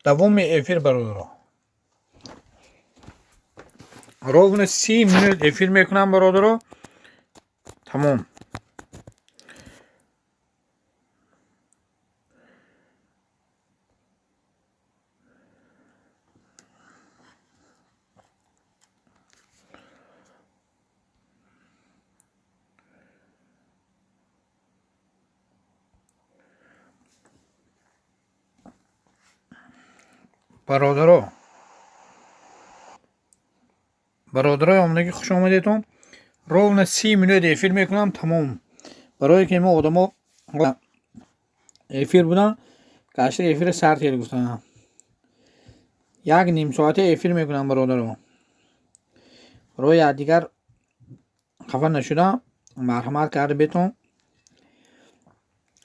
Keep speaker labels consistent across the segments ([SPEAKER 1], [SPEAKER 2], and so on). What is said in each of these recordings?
[SPEAKER 1] دوم افیر برادر. ровно 30 минут افیر میکنم برادر. تمام. برادرای عمرگی خوش آمدیتون. ровно 30 минут افیر میکنم تمام. برای که ما آدما افیر بودن کاشی افیر سرد کردی گفتن. یک نیم ساعته افیر میکنم برادرو. برای دیگر خفه نشدم مرحمت کرده بتون.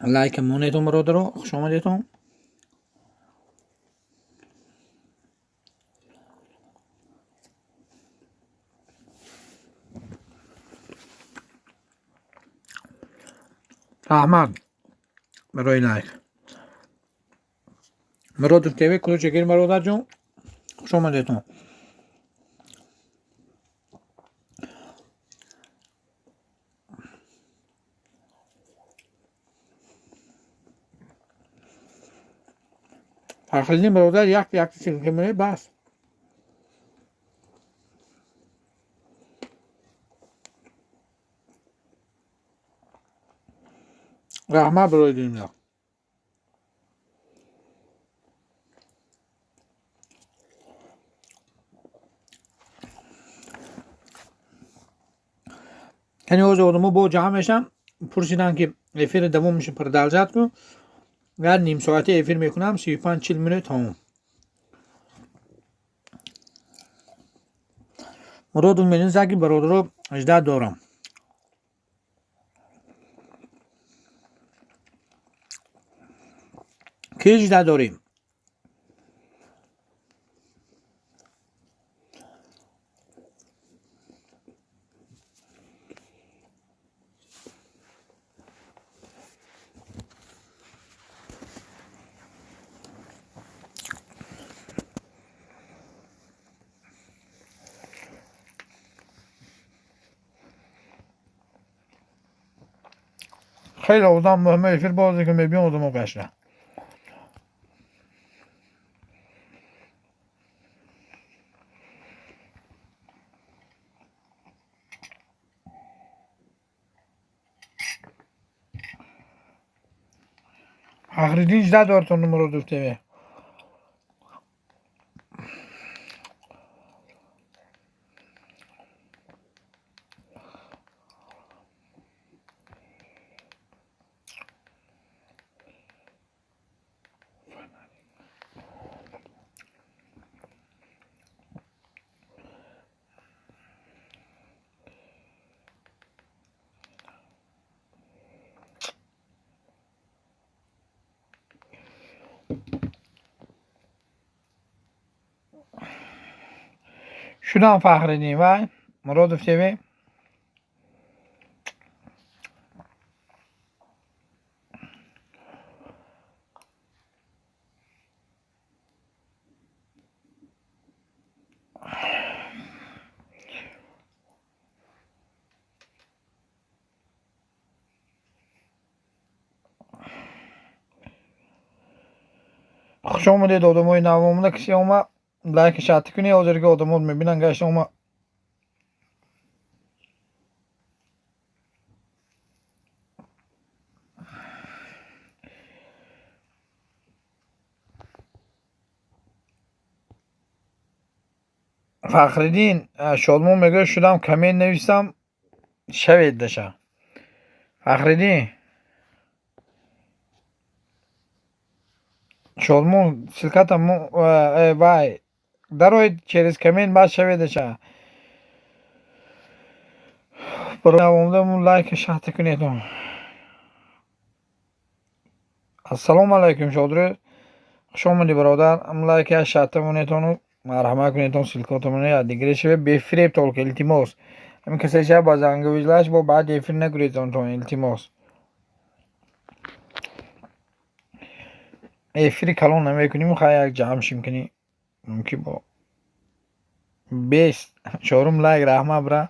[SPEAKER 1] لایک مونیتون برادرو خوش آمدیتون. رحمت برای لایک. برادر تیوی کلو چکیر برادر جون خوش آمدیتون. فرخلدین برادر یک سیلکمونه بس. رحمت برای دنیا. کنی اوز آدمو با جمع میشن پرسیدن که افیر دوم میشه پردلجت کن. و نیم ساعته افیر میکنم 35-40 minut تمام. مرادون میدونید که برادر رو اجده دارم. که اجده داریم؟ خیلی آدم مهمه افیر بازی که میبین آدم قشنه. فخریدین 18 دارتون نمرو دوسته. شدم فخریدین وای مراد دوسته. خوش آمدید آدمای نوامونه کسی اومد لایک شات کنی حاضر که آدمات میبینن گشت اومد. فخریدین شادمون میگه شدم کمین نویسم شوید دشه. فخریدین شادمون سلکتم وای دروید چریز کمین بعد شوید دشه. برای نوامدمون لایک شات کنیتون. السلام علیکم شادره خوش آمدی برادر. ام لایک شات مونیتون مرحمت کنیتون سلکاتمون یا دیگری شوی بفریب تولک التیماس. همین کسی شب باز انگویزلاش با بعد افیر نگریزون تو التیماس. افری کلان نمیکنیم میخوای یک جمع شیم کنی ممکن با بیست چهارم لایک رحمه برا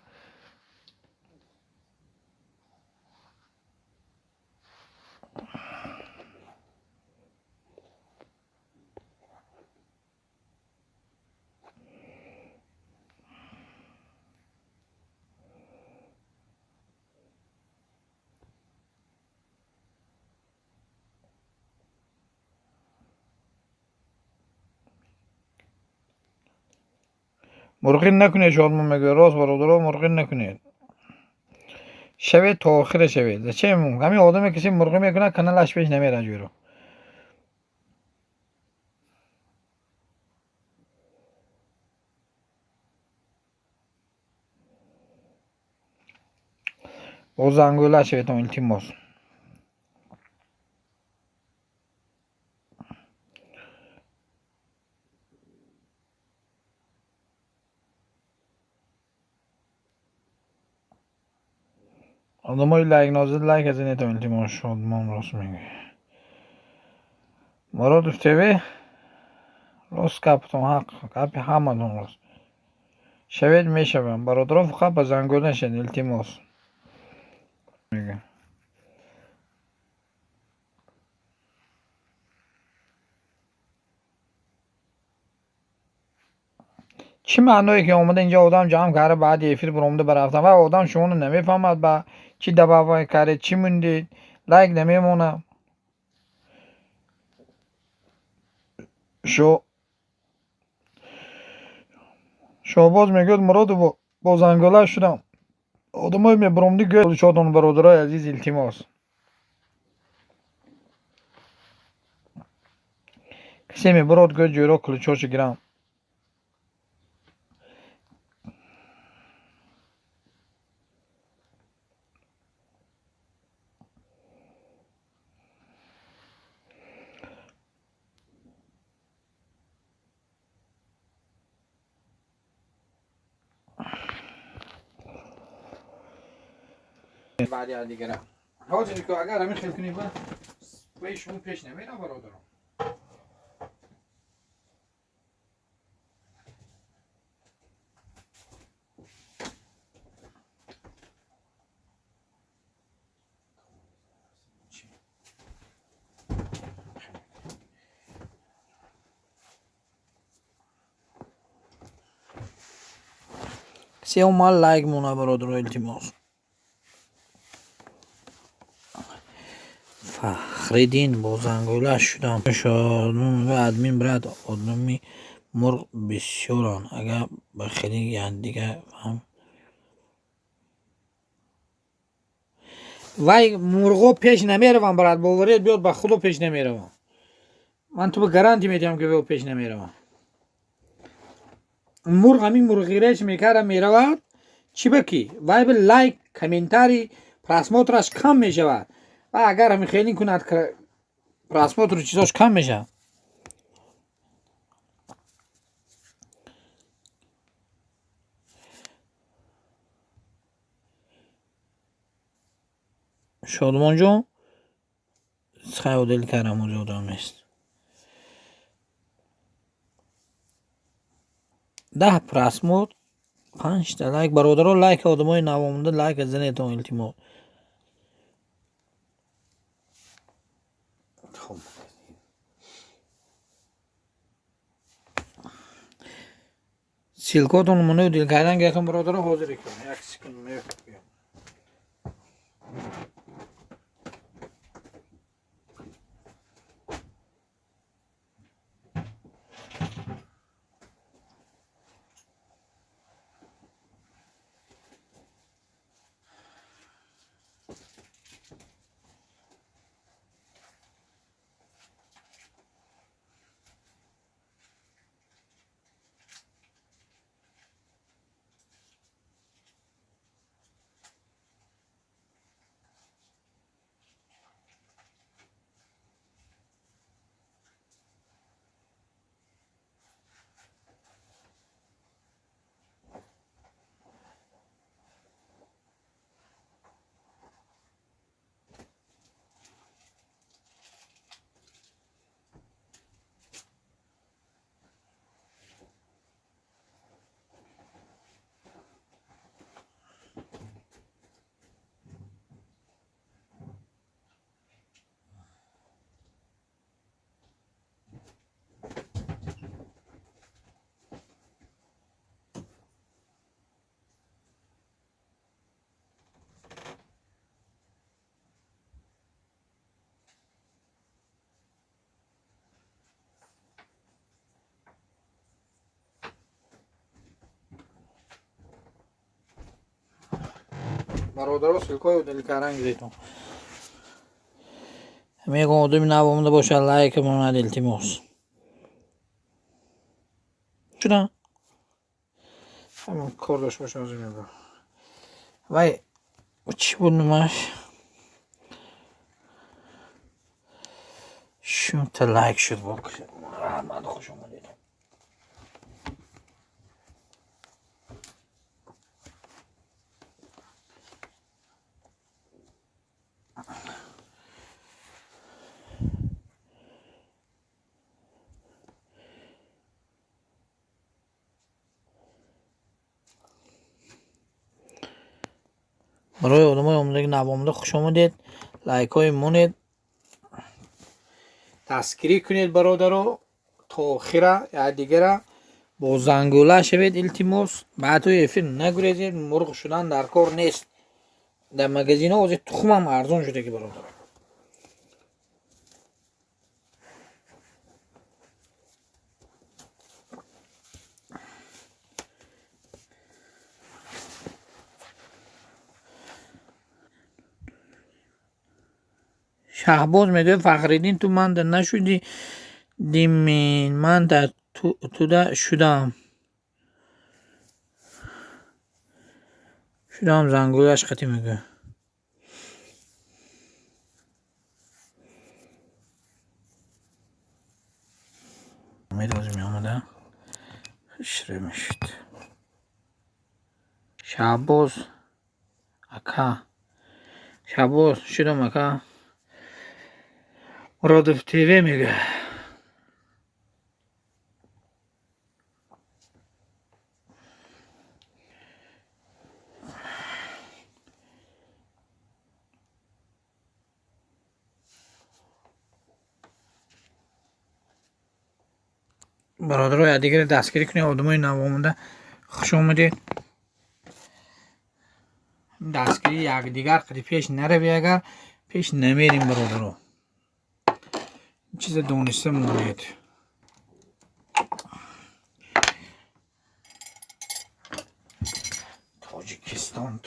[SPEAKER 1] مرغین نکنید شادمان میگه راست برادرها مرغین نکنید شوید تا آخر شوید چه مون همین آدم کسی مرغی میکنه کانالش پیش نمیره جورو o زنگوله شوید تا التماس آدمای لایک نازد لایک از این تا التماس شادمان راست میگه مراد افتوی راست کپتون حق کپی همه راست شوید میشوم برادرها فقط به زنگوله شد التماس میگه چی معنایی که اومده اینجا آدم جمع کرده بعد افیر برامده برفتن و آدم شما رو نمیفهمد با چی دباوی کرده چی موندید لایک نمیمونه شو شوباز میگه مراد با زنگوله شدم آدمای میبرامدی گفت شاتون برادرای عزیز التماس کسی میبراد گفت جورا کلچوش گرم بعد یاد دیگه حاجی که اگر همین خیلی کنی با پیشمون پیش نمیره برادرم کسی هم مال لایک مونه برادرای التماس فخریدین با زنگوله شدم شادون و ادمین برد آدمی مرغ بسیاران اگر بخیلی یعنی دیگه فهم وای مرغو پیش نمیروم برات باورید بیاد با خودو پیش نمیروم من تو به گارانتی میدم که او پیش نمیروم مرغ همین مرغیرش میکرده میرود چی بکی وای به لایک کامنتاری پراسموترش کم میشود و اگر همین خیلی کند که پراسموتر چیزاش کم میشه شادمان جون خیلی دل کردم اونجا آدم نیست 10 پراسموت 5 تا لایک برادرها لایک آدمای نوامونده لایک از زنیتون التماس خب سیلکاتون منو دل کردن که یکم برادرها حاضر کنم یک سکن میفهم برادرها سلکای دلکارنگ دیتون میگم آدمی نوامده باشه لایک من التماس شدن همون کار داشت باشه از این بر وای چی بود نماش شون تا لایک شد باک رحمت خوش آمدید برای آدمای آمده نوامده خوش آمدید لایک های مونید دستگیری کنید برادرو تا آخره یا دیگره با زنگوله شوید التماس بعد توی افیر نگریزید مرغ شدن در کار نیست در مگزین ها واسه تخم هم ارزان شده که برادر شهباز میگه فخریدین تو من در نشدی دیمین من در تو در شدم زنگولش خطی میگه میدازی میامده خشره میشد شهباز اکا شهباز شدم اکا مرادف تیوی میگه برادرای دیگر دستگیری کنید آدمای نوامده خوش آمدید دستگیری یک دیگر قدی پیش نروی اگر پیش نمیریم برادرو چیز دونسته مونید تاجیکستان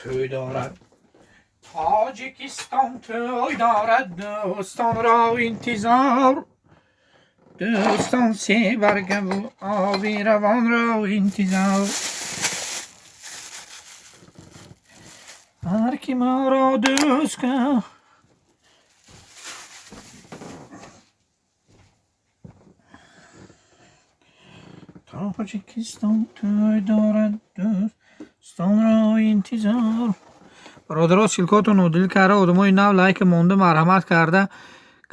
[SPEAKER 1] توی دارد دوستان را انتظار دوستان سی برگه و آبی روان را انتظار هر کی ما را دوست که تاجیکستان توی دارد دوستان را انتظار برادرها سلکاتون رو دل کرده آدمای نو لایک مونده مرحمت کرده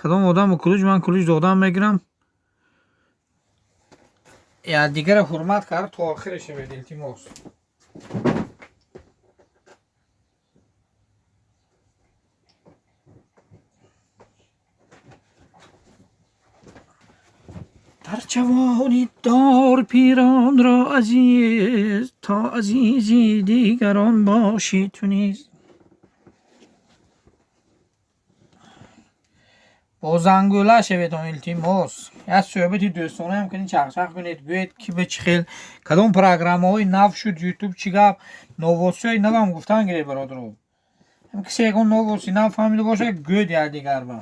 [SPEAKER 1] کدام آدم و کلوج من کلوج دادم میگیرم یا دیگر حرمت کرده تا آخرش شوید التماس در جوانی دار پیران را عزیز تا عزیزی دیگران باشی تو نیز با زنگوله شوید التماس یا صحبتی دوستانه هم کنید چخ کنید گوید که به چی خیل کدام پروگرام های نو شد یوتیوب چی گفت نوواسی های نو هم گفتن گره برادرو هم کسی اگه نوواسی نو فهمیده باشه گوید یا دیگر با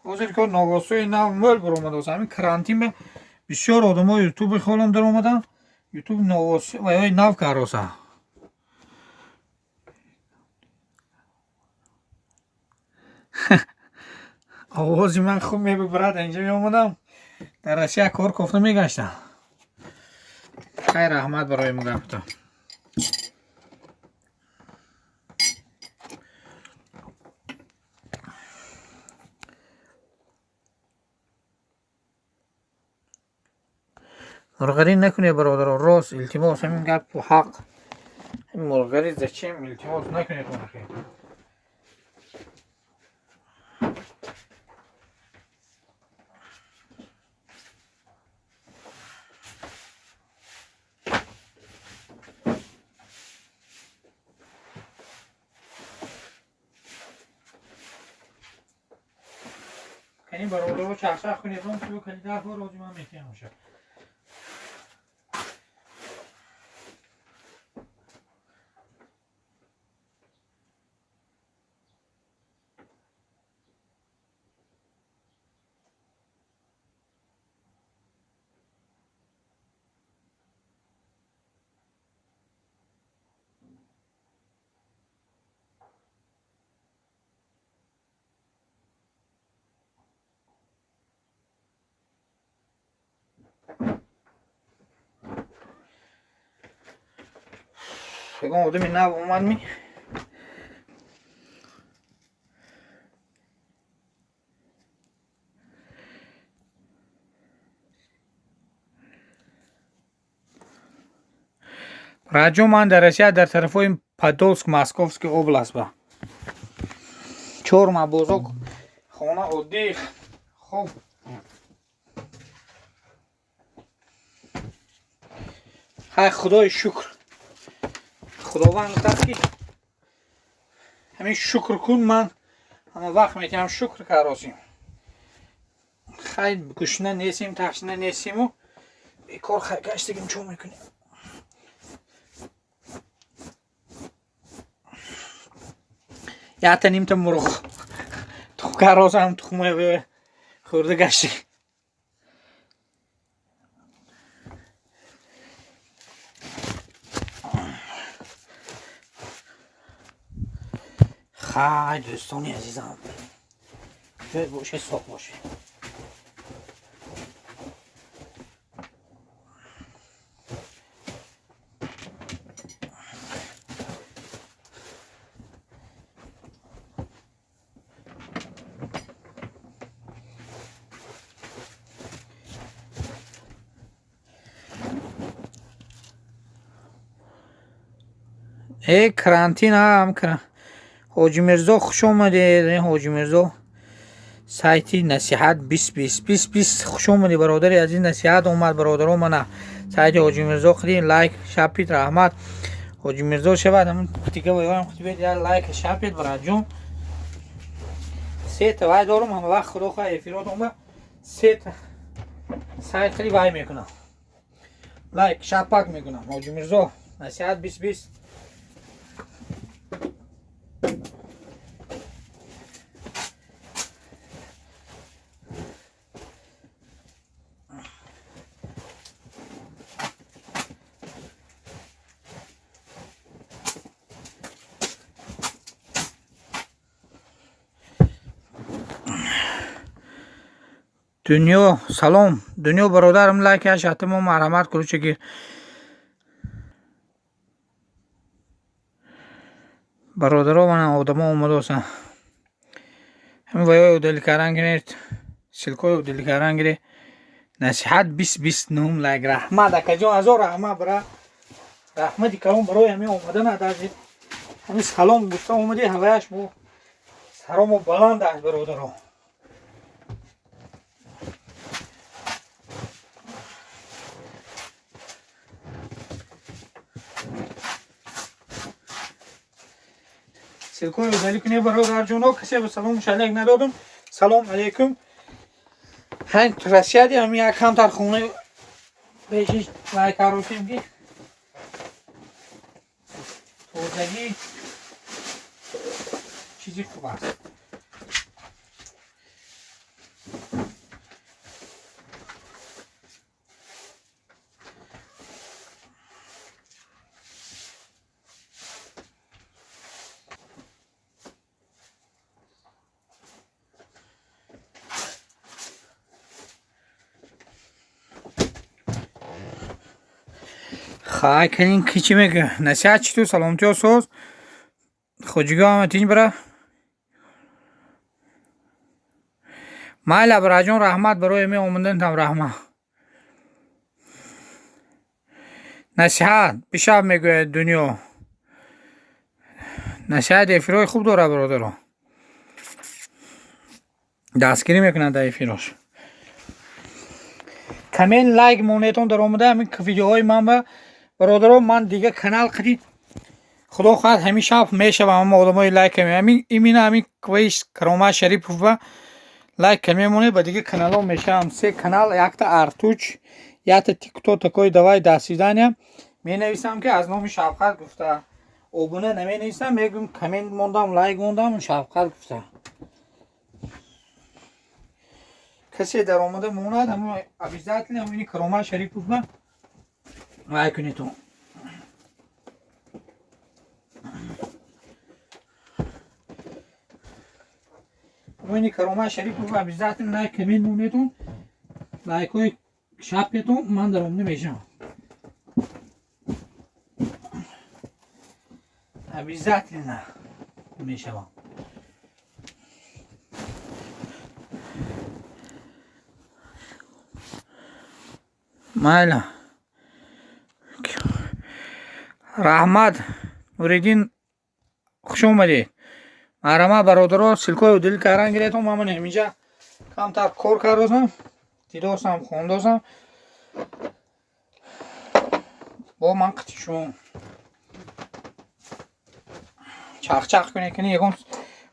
[SPEAKER 1] حاضر که نوواسی های نو مل بر اومده باشه همین کرانتین به بسیار آدم های یوتیوب خالم در اومدن یوتیوب نوواسی های نو کراسه آوازی من خوب میبرد اینجا میامدم در رشیه کار کفته میگشتم خیر رحمت برای مگفتا مرغری نکنی برادر راست التماس همین گپ و حق همین مرغری زچیم التماس نکنید مرخی کنی برادر رو چخ کنید هم تو کنی در بار روزی من میتیم باشه بگم آدمی نه اومد می راجو من در رسیا در طرفای پادولسک ماسکوفسکی اوبلاست با چور ما بزرگ خونه عادی خوب های خدای شکر خداوند گفت که همین شکر کن من همه وقت میتونم شکر کاراسیم خیلی گشنه نیستیم تشنه نیستیم و بیکار گشتگیم چون میکنیم یا تنیم تا مرخ تو کاراس هم تخمه خورده گشتی خیلی دوستانی عزیزم شاید باشه صاف باشه ای کرانتینا هم کرن حاجی مرزا خوش اومده حاجی مرزا سایتی نصیحت 20 خوش اومده برادری از این نصیحت اومد برادرو منه سایت حاجی مرزا خیلی لایک شاپید رحمت حاجی مرزا شود همون دیگه بایم خودت یا لایک شاپید برای جون سه تا وای دارم هم وقت خدا خدا افیرات اومد سه تا سایت خیلی وای میکنم لایک شاپاک میکنم حاجی مرزا نصیحت 20 دنیا سلام دنیا برادرم لایکش حتما مرحمت کنید که برادرها من آدما اومده هستن همین وایای دل کردن گرفت سلکای دل کردن گرفت نصیحت 20 نهم لایک رحمت اکجان هزار رحمت برای رحمتی کلام برای همین اومده ندازید همین سلام گفته اومده هوایش بو سرامو بلند است برادرها سلکوی وزالی کنی برادر جونو کسی به سلام شلیک ندادم سلام علیکم هنگ رسیدی همین یک کم تر خونه بهشی لایک کاروشیم که توزگی چیزی خوب است خواهی کنین که چی میگه نصیحت چی تو سلامتی ها سوز خوجگاه همه تین برا مایل برای جون رحمت برای می اومدن تم رحمت نصیحت بشاب میگه دنیا نصیحت افیرای خوب داره برادر دستگیری میکنن در افیراش کامنت لایک مونیتون در اومده همین ویدیوهای من و برادران من دیگه کانال خرید خدا خواهد همیشه میشه و اما آدمای لایک همین ایمینه همین کویش کرامه شریف و لایک کمی مونه با دیگه کانال ها میشه هم سه کانال یک تا ارتوچ یک تا تیک توک تکوی دوای دستیدنیم می نویسم که از نام شفقت گفته اوبونه نمی نویسم میگم کامنت موندم لایک موندم شفقت گفته کسی در آمده موند همون عبیزت لی همینی کرامه شریف و لایک کنی تو همینی کرامه شریف و عبیزت لی لایک کامنت مونیتون لایک های شب پیتون من در آمده میشم обязательно میشوم. مالا رحمت نوریدین خوش اومدید. مرحمت برادرها سلکای دل کردن گرفتم. من همینجا کمتر کار کردم، دیداستم خونداستم با من قطعشون چخ کنه کنی یکم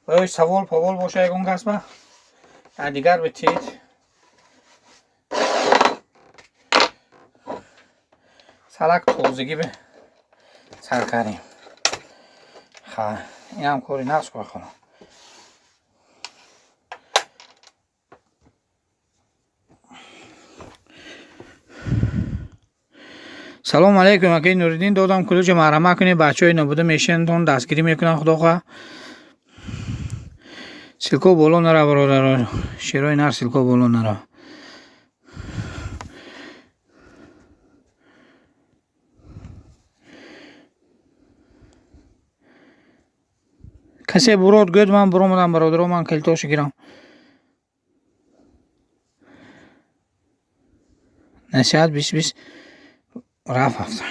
[SPEAKER 1] برای سوال پاول باشه یکم کسبه در دیگر بتید سلک توزگی به سر کردیم. خواه این هم کاری نفس کار خونم. سلام علیکم. اکی نوریدین دادم کلوچ مرحمت کنی بچه های نبوده میشنتون دستگیری میکنن. خدا خواه سلکو بولو نره برادر، شیرای نر سلکو بولو نره. کسی برود گوید من برامدم برادرها من کلتاشو گیرم. نصیحت 20 رفت افتر.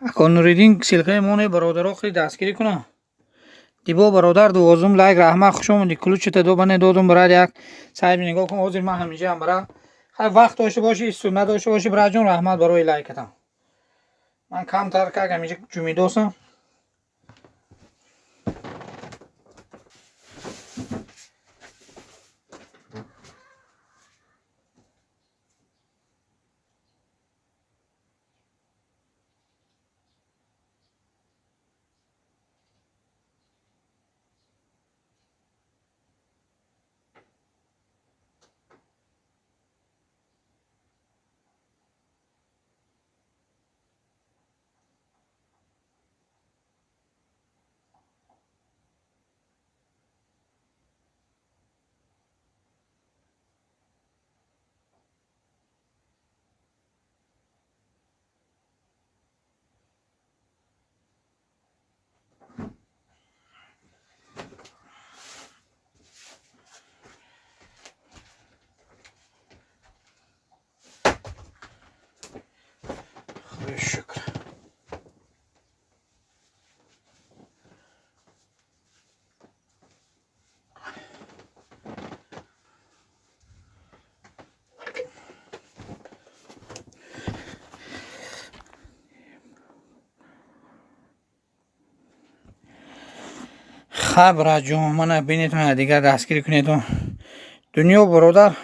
[SPEAKER 1] اکان نوریدین سلکه مونه برادرها خیلی دستگیری کنه. دیبا برادر دوازم لایک رحمت خوش اومدی. کلوچ دو بنه دادم برات یک سعی نگاه کن. حاضر من همیشه هم برا وقت داشته باشی استود نداشته باشی برای جون رحمت برای لایکتم. من کم تر که همیشه جومی دوستم. شکر. خبر جون من بینیتون دیگر دستگیری کنیتون دنیا برادر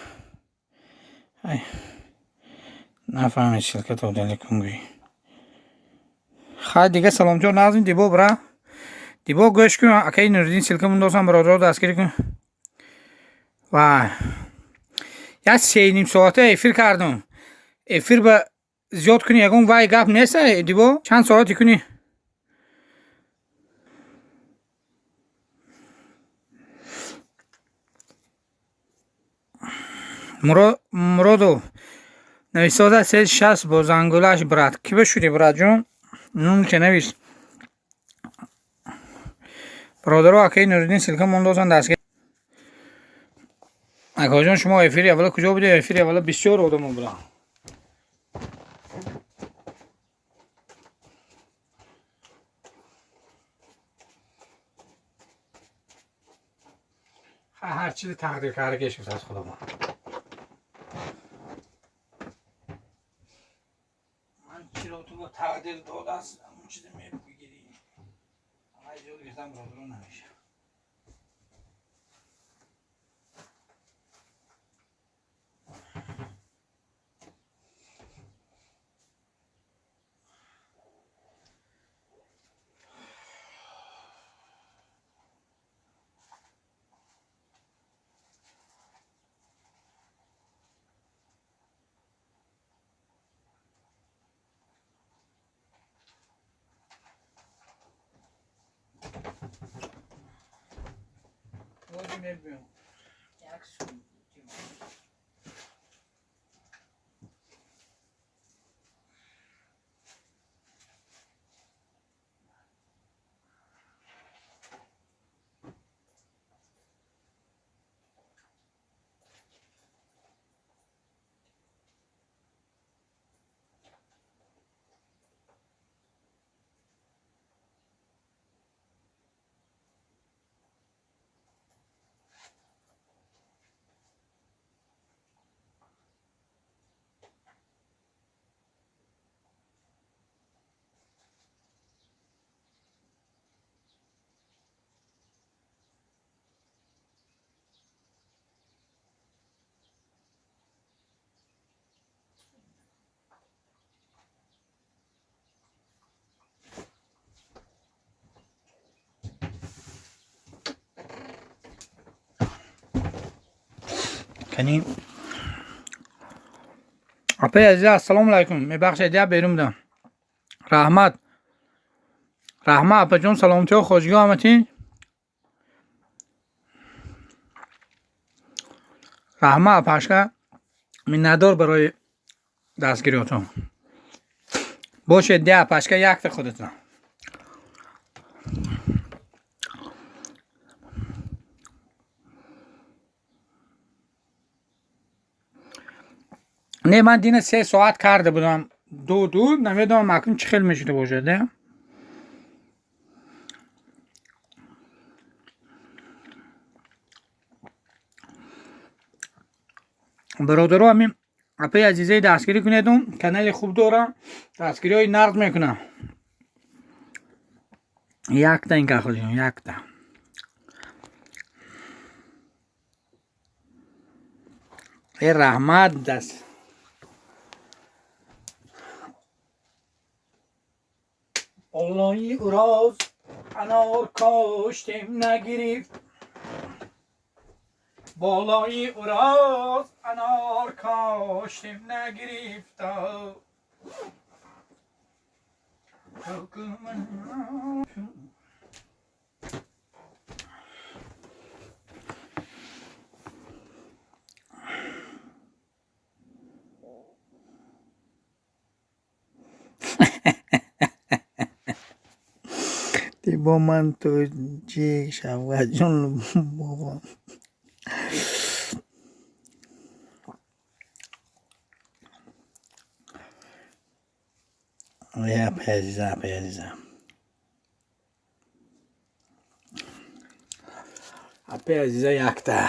[SPEAKER 1] نفهمید شرکت رو دلی کنگوی خواهد دیگه سلام جور نازین دیبا برا دیبا گوش کن. اکی نوریدین سلکه من دوستم برادر رو دستگیری کن. و یا 3.5 ساعته افیر کردم. افیر با زیاد کنی یکم وای گپ نیست. دیبا چند ساعتی کنی مرادو نویساده 360 با زنگولش برد کی بشودی برد جون نون که نویس برادر رو اکی نوریدین سلکه من دوستم دستگیری. اکا جان شما افیری اولا کجا بوده؟ افیری اولا بسیار آدم برا هر چیز تقدیر کرده شد از خدا. من چرا تو با تقدیر داده است اون چیز میگیری همه جور گفتم برادرو نمیشه. یعنی اپی عزیز السلام علیکم میبخشید دیگه بیرون بدم رحمت اپا جون سلامتی و خوشگی آمدین رحمت اپاشکا من ندار برای دستگیریاتون باشه دیگه اپاشکا یک تا خودتون نه من دین 3 ساعت کرده بودم دو نمیدونم مکن چه خیلی میشده باشه ده برادرو همین اپی عزیزه دستگیری کنیدون کانال خوب دارم دستگیری های نقد میکنم یک تا این که خودیم یک تا ای رحمت دست بالای او راز انار کاشتیم نگریفت بالای او راز انار کاشتیم نگریفت دی با من تو جی شوک جون بابا یا عزیزم اپی عزیزه یک تا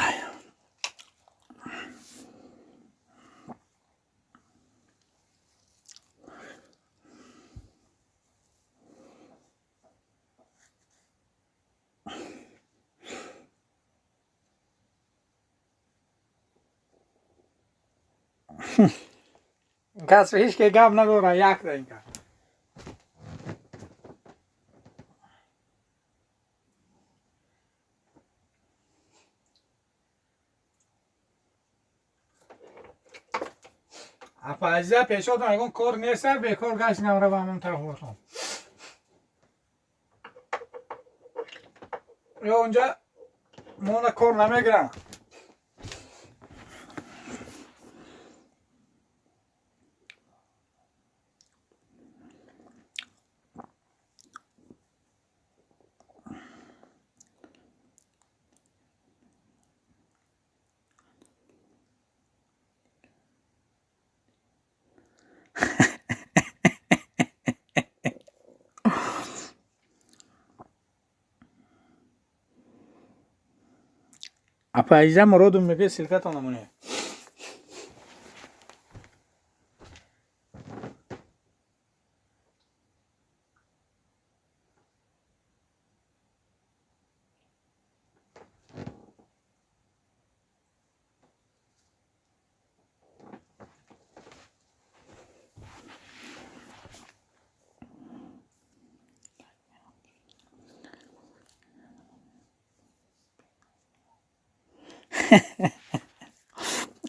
[SPEAKER 1] کس هیچ که گپ نداره یک تا این که اپا عزیزه پیشاتون اگه کار نیست بیکار گشت نمره با همون طرف باشم یا اونجا مونه کار نمیگرم اپا عزیزه مرادم میگه سلکتان نمونه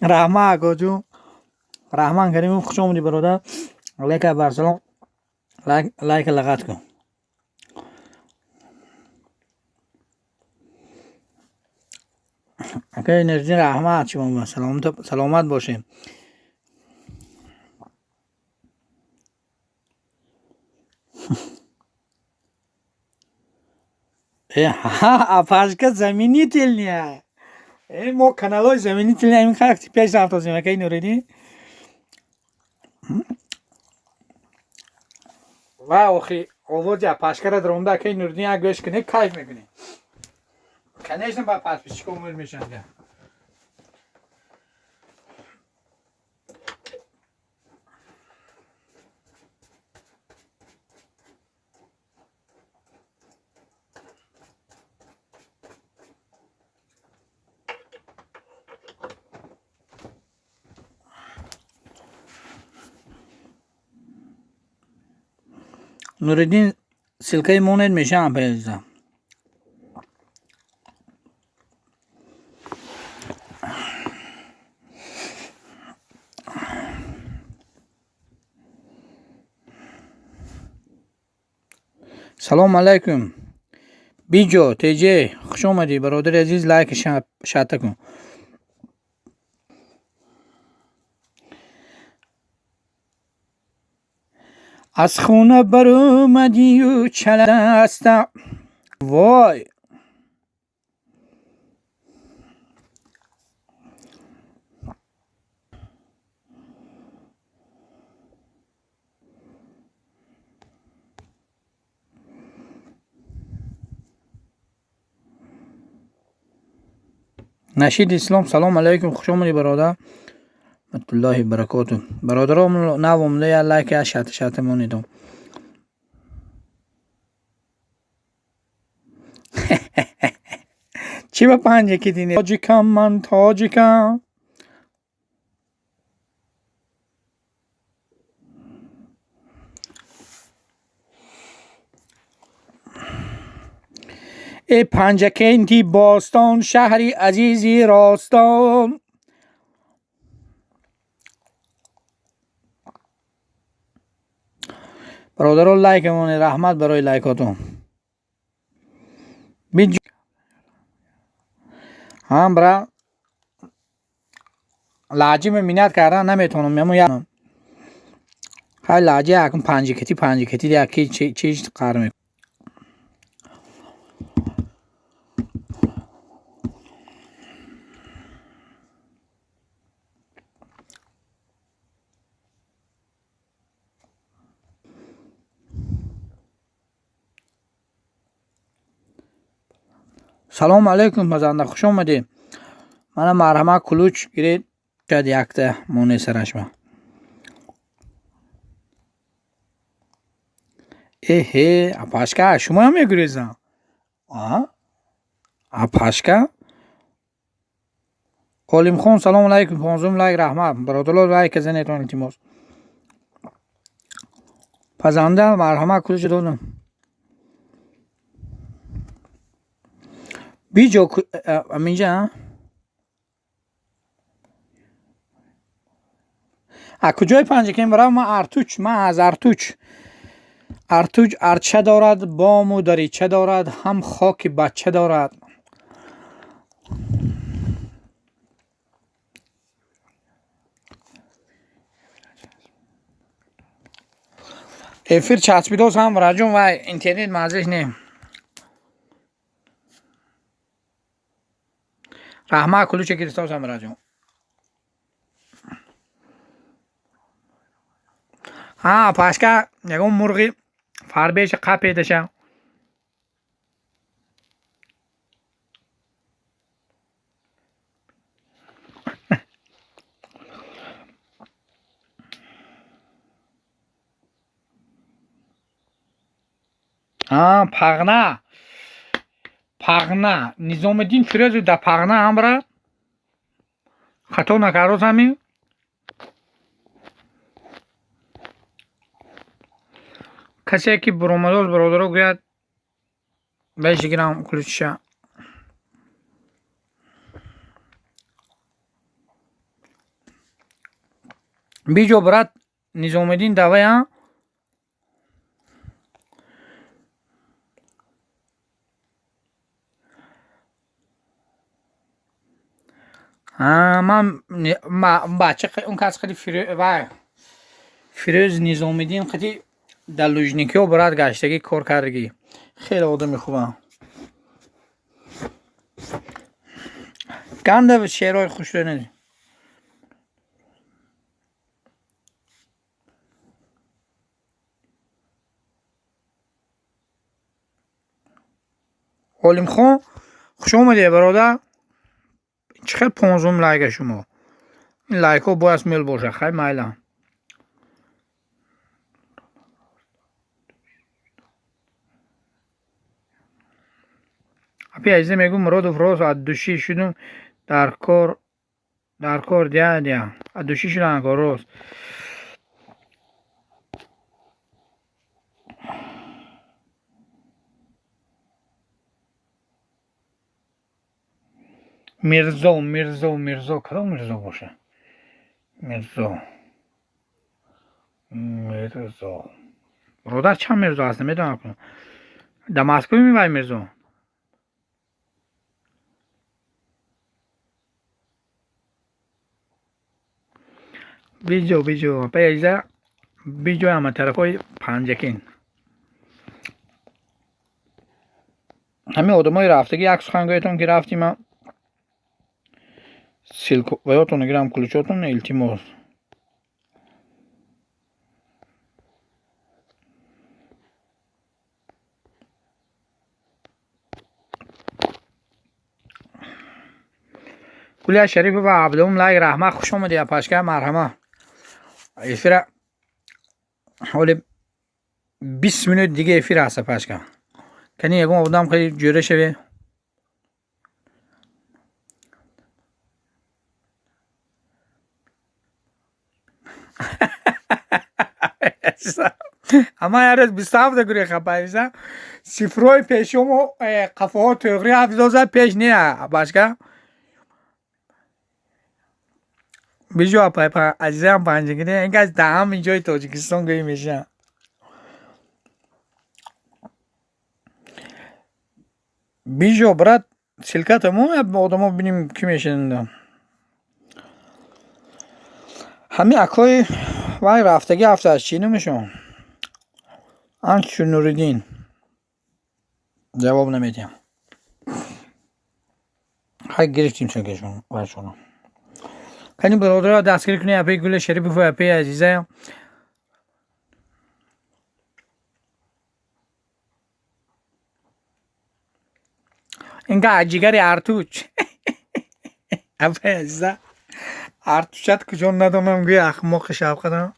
[SPEAKER 1] رحمه اگاجو رحمان کریم خوش آمدی برادر لایک برسلام لایک لغت کن اگه انرژی رحمت شما سلامت باشیم апашка заменительная ما каналой заменительная این خاطی 5 هفته از این نوریدی و آخی آواز апашка را درونده که نوریدی اگه گوش کنی کیف میکنی کنیشن با پس پیش کمول میشن نوریدین سلکه مونید میشه هم پیزم سلام علیکم بیجو تیجه خوش اومدی برادر عزیز. لایک شات کن. از خونه بر اومدی و چل دستم وای. نشید اسلام سلام علیکم خوش اومدی برادر. رحمت الله برکاته. برادرام نوام لیا لایک شات مونیدم. چی با 5 یکی دینی تاجیکم من تاجیکم. ای پنجکنتی باستان شهری عزیزی راستان. برادران لایک مونه. رحمت برای لایکاتون. هم برا لحجه مینت کردن نمیتونم. میمون یادم های لحجه اکم پنج کتی دیگه چیز قرار میکنم. سلام علیکم بزنده خوش اومدی. من مرحمت کلوچ گیرید شاید یکته مونه سرشما. ایه اپاشکا شما هم میگریزن. اپاشکا قولیم خون سلام علیکم 15 لایک رحمت برادران لایک زنیتون التماس. پزنده مرحمت کلوچ دادم. بیجو امینجا کجای پنجکین برای ما ارتوچ. من از ارتوچ ارچه دارد بام و دریچه دارد هم خاک بچه دارد. افیر چسبیدوز هم راجون و اینترنت مازش نیم. رحمه کلوچه کریستاوز هم راجون. پاشکا یکم مرغی فربیش قپی دشم. پغنه نظام الدین فیروز در پغنه هم برد خطا نکروز همین. کسی که برامداز برادرو گوید بهش گیرم کلوچشه. بیجو برد نظام الدین دوای من بچه اون کس خیلی فیروز نظام الدین خیلی در لوژنیکی و برد گشتگی کار کردگی خیلی آدمی خوبه. گنده و شعرهای خوش رو ندی. حالیم خون خوش اومدی برادر. چقدر 15 لایک شما. این لایک ها باید میل باشه خیلی مایلم. اپی عزیزه میگو مراد و فراز ادوشی شدم در کار دیا ادوشی شدن کار روز. میرزا کدام میرزا باشه. میرزا برادر چند میرزا هست نمیدونم کنم. دماسکو میبای میرزو بیجو پیجا بیجو اما طرفای پنجکین همه آدمای رفتگی عکس خنگایتون که رفتیم سیلکو و یادتونه گرم کلوچاتون التیماس کلیه شریف و عبدالهم لای رحمه خوش آمدی اپاشکه مرحمه افیر حالی 20 منوت دیگه افیر هست اپاشکه کنی یکم آدم خیلی جوره شوی اما یه روز 27 گوری خبریزم سفروی پیشم و قفه ها تغری حفظازه پیش نیه باشکه بیجو اپای عزیزه هم پنجگیره اینکه از دهم اینجای تاجیکستان گویی میشه بیجو برات سلکت همون آدم ها بینیم کی میشنده همه اکای وای رفتگی هفته از چی نمیشون انچو نوردین جواب نمیدیم خیلی گرفتیم چنگشون برشونم کنی برادر ها دستگیر کنی اپی گل شریف و اپی عزیزه اینگه عجیگری ارتوچ اپی عزیزه ارتوشت کجان ندانم گوی اخماق شب خدم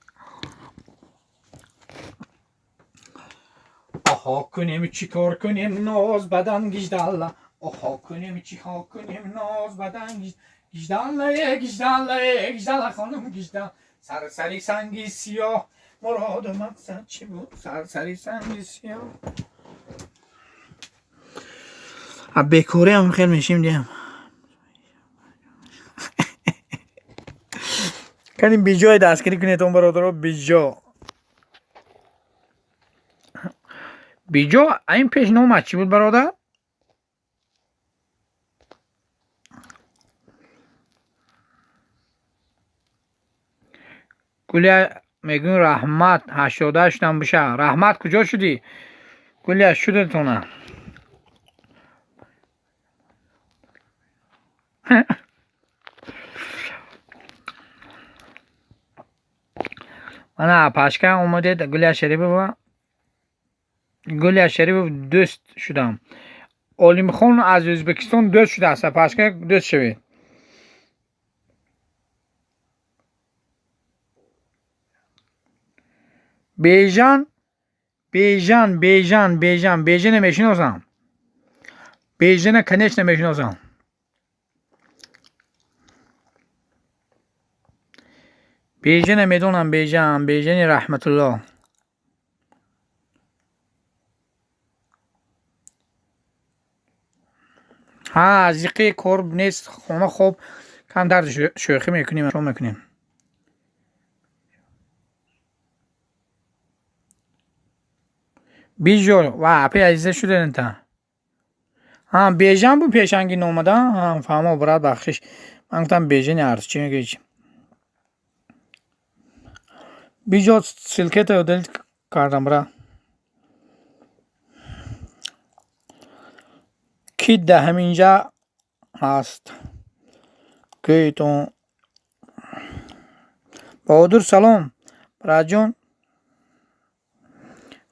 [SPEAKER 1] آها کنیم چی کار کنیم ناز بدن گیجدالله آها کنیم چی کار کنیم ناز بدن گیجدالله خانم گیجدال سرسری سنگی سیاه مراد و مقصد چی بود سرسری سنگی سیاه بکوری هم خیلی میشیم دیم کنیم بیجای دستگیری کنیتون برادر بیجا این پیش نامت چی بود برادر؟ گلیه میگون رحمت 88 هم بشه رحمت کجا شدی؟ گلیه شده تونه من اپاشکه اومده گلیه شریف دوست شدم علیم خان از ازبکستان دوست شده است اپاشکه دوست شوید بیژن نمیشناسم بیژن کنش نمیشناسم بیژن میدونم بیژن رحمت الله ها از یقی کرب نیست خونه خوب کم درد شوخی میکنیم شما میکنیم بیجور و اپی عزیزه شده انتا ها بیژن بود پیشنگی نومده ها فهمه برات بخشش من گفتم بیژن ارز چی میگه چی بیجور سلکت رو دلیت کردم برا کی ده همینجا هست که تو بهادر سلام راجون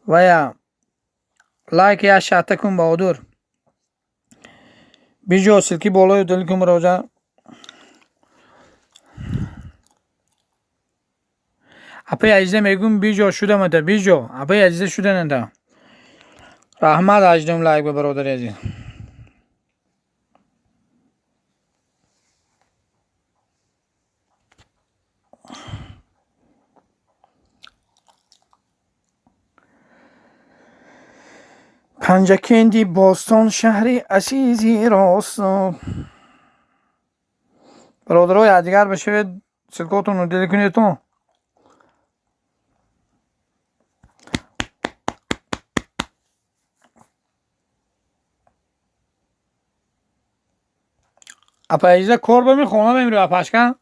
[SPEAKER 1] و یا لایک یا شاته کن بهادر بیجو سلکی بالای دل کن براجا اپی عزیزه میگم بیجو شده مده بیجو اپی عزیزه شده نده رحمت اجدم لایک به برادر عزیز پنجکندی باستان شهری عزیزی راست برادرای دیگر بشوید سلکاتون رو دل کنیتون اپایزه کار بمی خونه بمی رو اپاشکا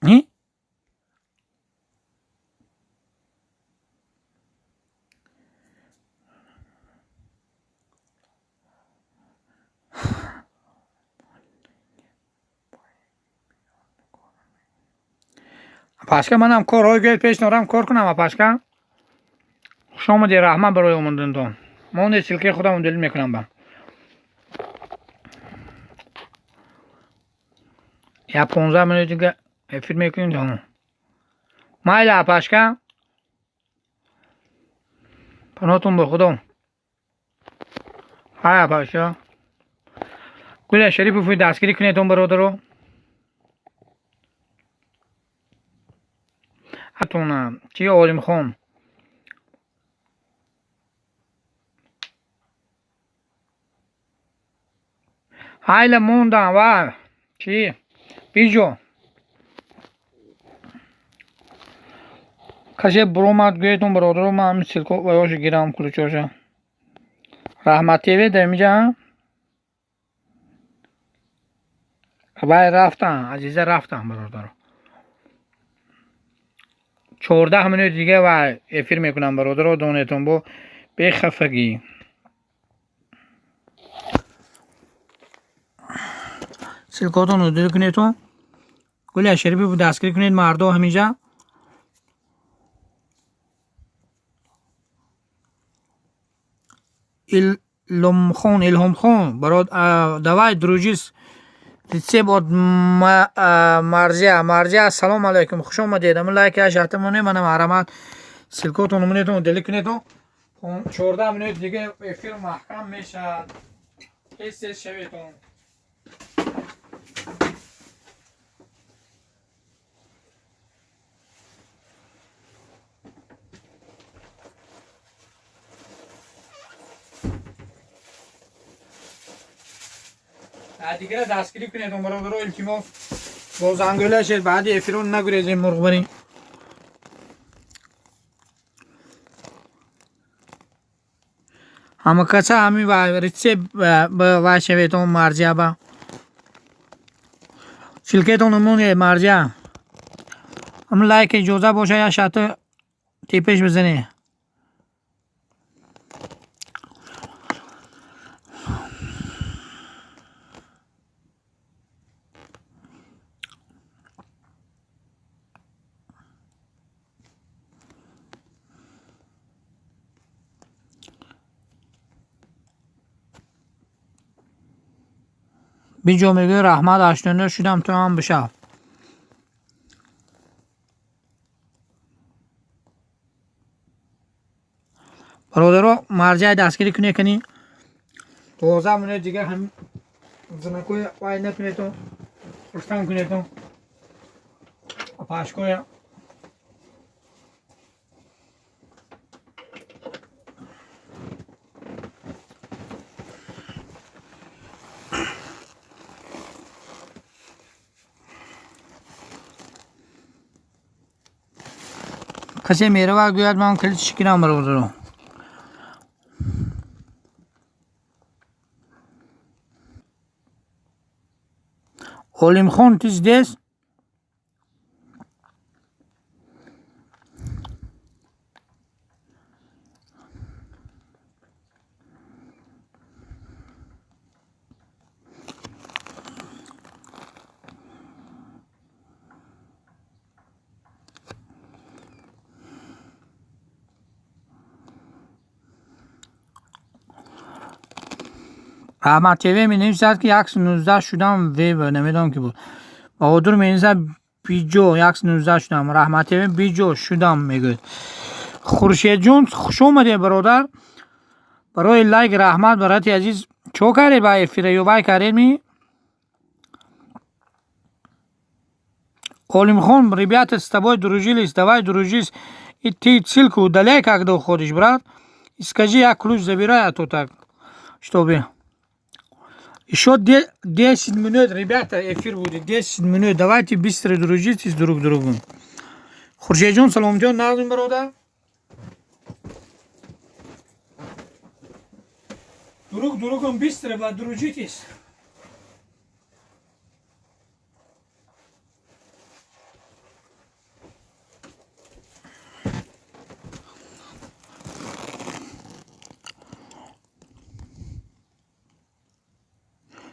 [SPEAKER 1] نی؟ اپاشکا منم کار های گوید پیش نورم کار کنم اپاشکا خوش آمدی رحمت برای اومدنتون ما اون سلکه خودم دلیل میکنم با یا 15 منوت دیگه افیر میکنیم تمام مایل اپاشکا پناهتون به خودم های اپاشکا گل شریف بفوی دستگیری کنیتون برادرو اتونم چی عالم خون هایل موندم و چی بیجو کسی برومت گویتون برادرو من همین سلکو ویاش گیرم کلوچوشه رحمت تیوی دمیجا وای رفتم عزیزه رفتم برادرو 14 منوت دیگه و افیر میکنم برادرو دونتون بو به خفگی سلکاتون رو دل کنیتون گل شریفی بود دستگیری کنید مردو همینجا الهام خون براد دوای دروجیس دیتسی بود مرجع سلام علیکم خوش آمدید من لایک اشتمونه منم مرحمت سلکاتون منیتون دل کنیتون 14 منوت دیگه افیر محکم میشه حس شویتون دیگه دستگیری کنید اون برادر رو التیماس با زنگوله شد بعد افیرون نگریزیم مرغ بریم همه کسا همی و ریچه و شویتون مرجع با سلکتون نمونه مرجع هم لایک اجازه باشه یا شاید تیپش بزنی بی جمعه رحمت اشتنده شدم تو هم بشه برادرو مرجع دستگیری کنی کنی 12 منوت دیگه هم زنکوی وای نکنیتون خرستان کنیتون اپاشکوی کسی میره و گوید من کلیت شکرم برادرو علم خون تیز دست رحمت تیوی می نویسد که 119 شدم و نمیدونم که بود بهادر می نویسد بیجو 119 شدم رحمت تیوی بیجو شدم میگوید خورشید جون خوش اومده برادر برای لایک رحمت برات عزیز چو کردید با افیر یوبای کردید می علم خون ребята с тобой дружились давай дружись и ты ссылку удаляй когда уходишь брат и скажи я ключ забираю а то так чтобы еще 10 минут ребята эфир будет 10 минут давайте быстро дружитесь друг с другом Хуршеджон Салом джон назым бродер Durugum bistre va drujitis.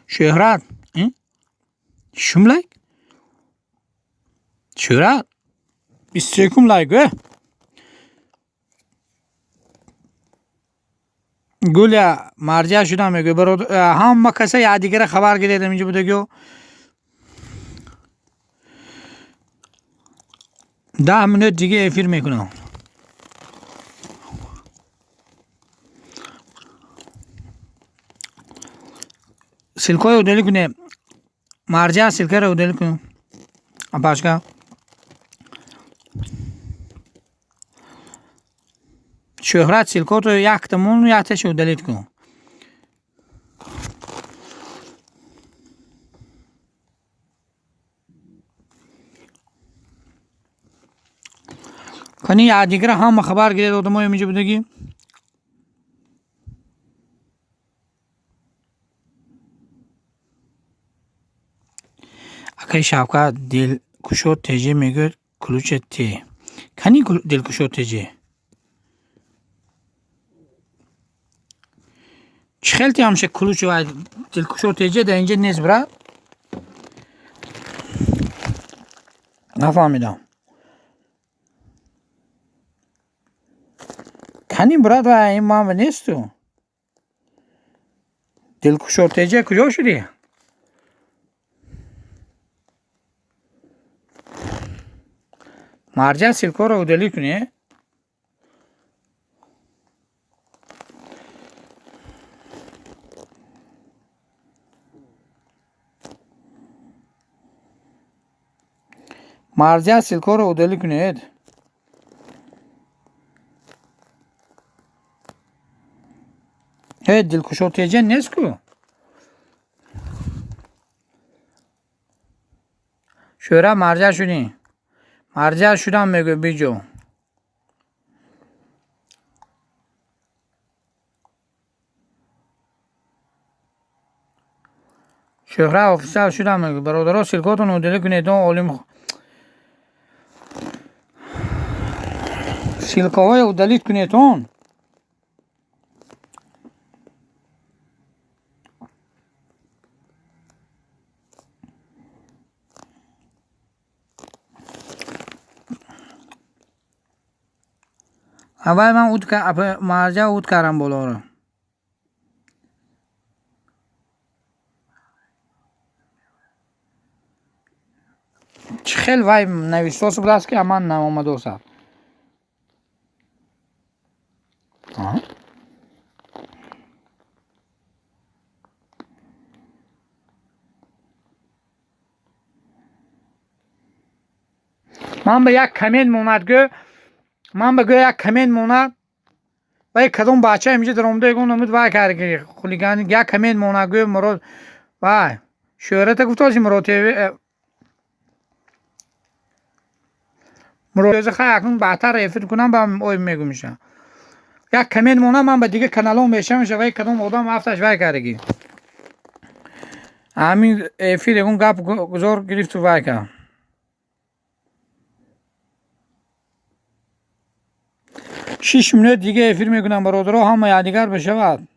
[SPEAKER 1] Şöhret. Şumlay. Şöhret. İstekum like. گویا مرجع شدم میگه برو هم کسی یا دیگه خبر گرفتم اینجا بوده که 10 منوت دیگه افیر میکنم سلکه رو دلی کنه مرجع سلکه رو دلی کنه apashkahо شهرت سلکات رو یک تمون یکتش رو دلیت کن کنی یا دیگر هم خبر گرید آدم های میجه بودگی اکای شوکا دل کشو تجه میگه کلوچه تی کنی دل کشو تجه چه خیلی همشه کلوچه و دل کشو تجه در اینجا نیست برا نفهمیدم کنی برات و این مام نیست تو دل کشو تجه کجا شدی مرجع سلکو رو دلی کنی مرجع سلکو رو دلی کنید دل کشو تیجه نیست کو شورا مرجع شدی مرجع شدم میگه بیجو شهره آفیسر شدم میگه برادرها سلکاتون رو دلی کنید علم سلکاهای رو دلیت کنیدون اول من مرجع اود کردم بالا رو چه خیلی وای نویستاس بود است که امان نمامده و سب من به یک کمین موند گو من به گو یک کمین موند و یک کدوم بچه همیشه در اومده گون امید وای کرده که خلیگانی یک کمین موند گو مراد وای شهرت گفتاشی مراد خیلی اکنون بهتر افیر کنم با اوی میگو میشه یک کمین موند من به دیگه کانالون میشه میشه و یک کدوم آدم هفتش وای کردگی همین افیر اون گپ گذار گرفت و وای کرد 6 منوت دیگه افیر میکنم برادرها همه یادگار بشود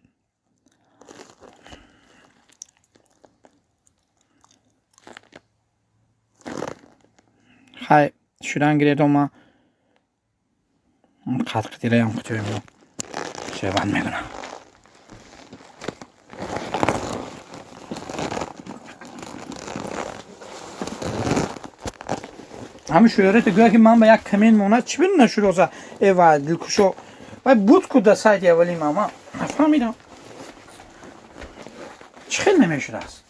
[SPEAKER 1] خیلی شدن گرید ما قد قدیره هم کتویم چه بند میکنم همه شویرت گویا که من به یک کمین مونت چی بین نشد اوزا ایوه دلکشو و بود که دستایت اولی ماما نفهمیدم چه خیلی نمیشد است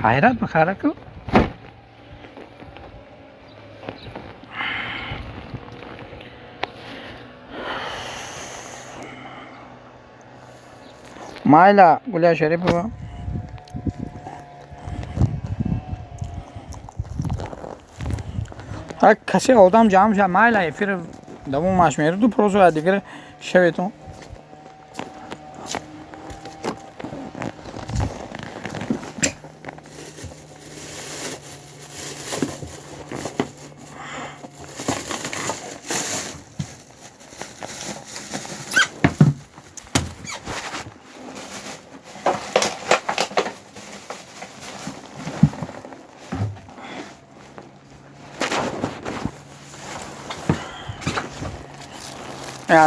[SPEAKER 1] حیرت بخره که مایلا گلیا شریف با کسی آدم جمع شد مایلا افیر دومش میره دو پروژه دیگه شویتون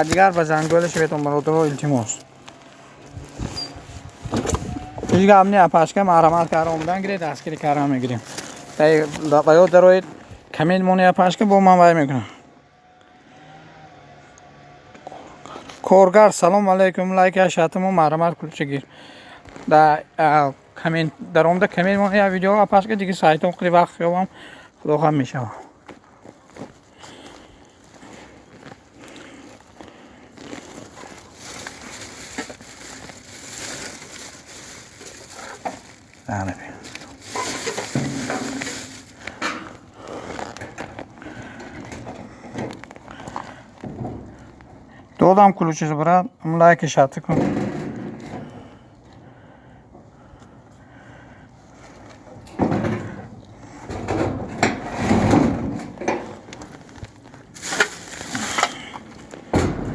[SPEAKER 1] دیگر بزنگولش بهتون برادر التماس دیگه همین اپاشکا مرحمت کار اومدن گرید دستگیری کارا میگیریم باید دروید کمیل مونی اپاشکا با من وای میکنم کارگر سلام علیکم لایک شاتم مرحمت کلچگیر دا کامنت در اومده کمیل مونی ویدیو اپاشکا دیگه سایتم خیلی وقت خیابم خدا خواهم میشه دادم کلوچش برات لایک شات کن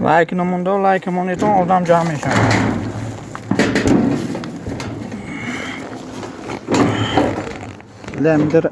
[SPEAKER 1] لایک نمونده لایک مونیتون آدم جمع میشه لمدر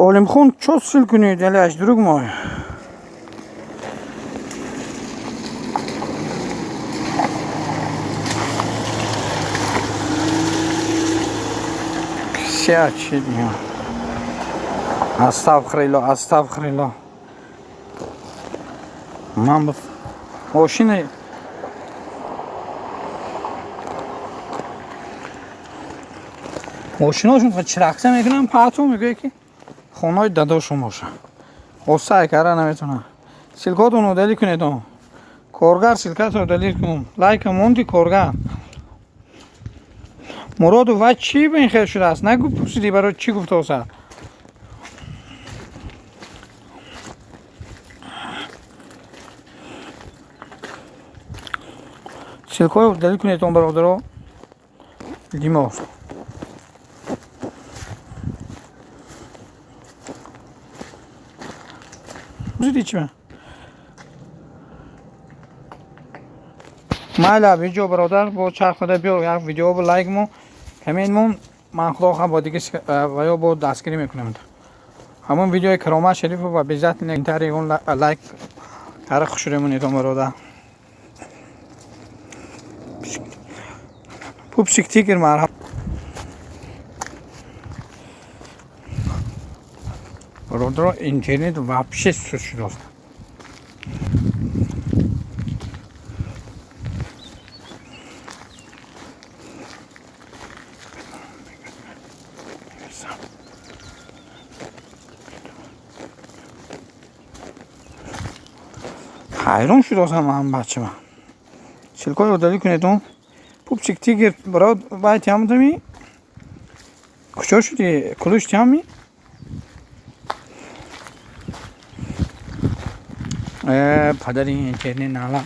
[SPEAKER 1] Oğlum xun çok silkiniyor delaş duruk mu? Şey açılmıyor. Astagfirullah, astagfirullah. من ماشین ماشیناشون چرخسه میکنن پاتو میگه که خونای داداشون باشه اوسای کارا نمیتونه سیلکاتون رو دلی کنید کارگر سیلکات رو دلی کن لایک موندی کارگر مراد و چی به این خیر شده است نگو پرسیدی برای چی گفته اوسا سیلکات رو دلی کنید برادرو دیماس بزرگی چی من؟ مالا ویدیو برادر با چرخ داده بیا یک ویدیو با لایک مون کامنت مون من خدا خواهم با دیگه و یا با دستگیری میکنم همون ویدیو کرامت شریف و بذات نگتری اون لایک هر خوشی مونیتون برادر خوب سکتی کر مرحبا برادر اینترنت вообще سوس شده است حیران شده است من بچه من سیلکای رو دلی کنیدون خوب سکتی کر براد باید تیام دمی کجا شدی کلوش تیامی پدر این اینترنت نالا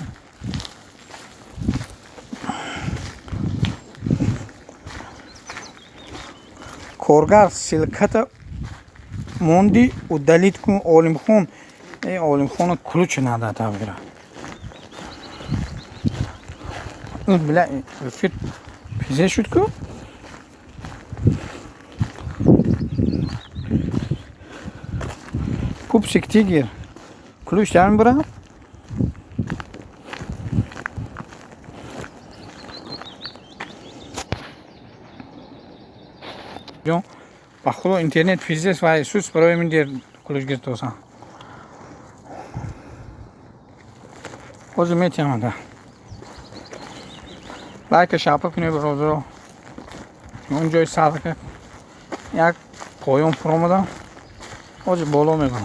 [SPEAKER 1] کارگر سیلکت موندی و دلیت کن عالم خون ای عالم خون کلوچ نده تابیره اون بلا فیت پیزه شد که خوب سکتی گیر کلوش دارم برا جو با خود اینترنت فیزیس و سوس برای من دیر کلوش گرفت واسه خوش میتونم ده لایک شاپ کنی برادر اونجای سالکه یک پایان فرامدم آجی بالا میکنم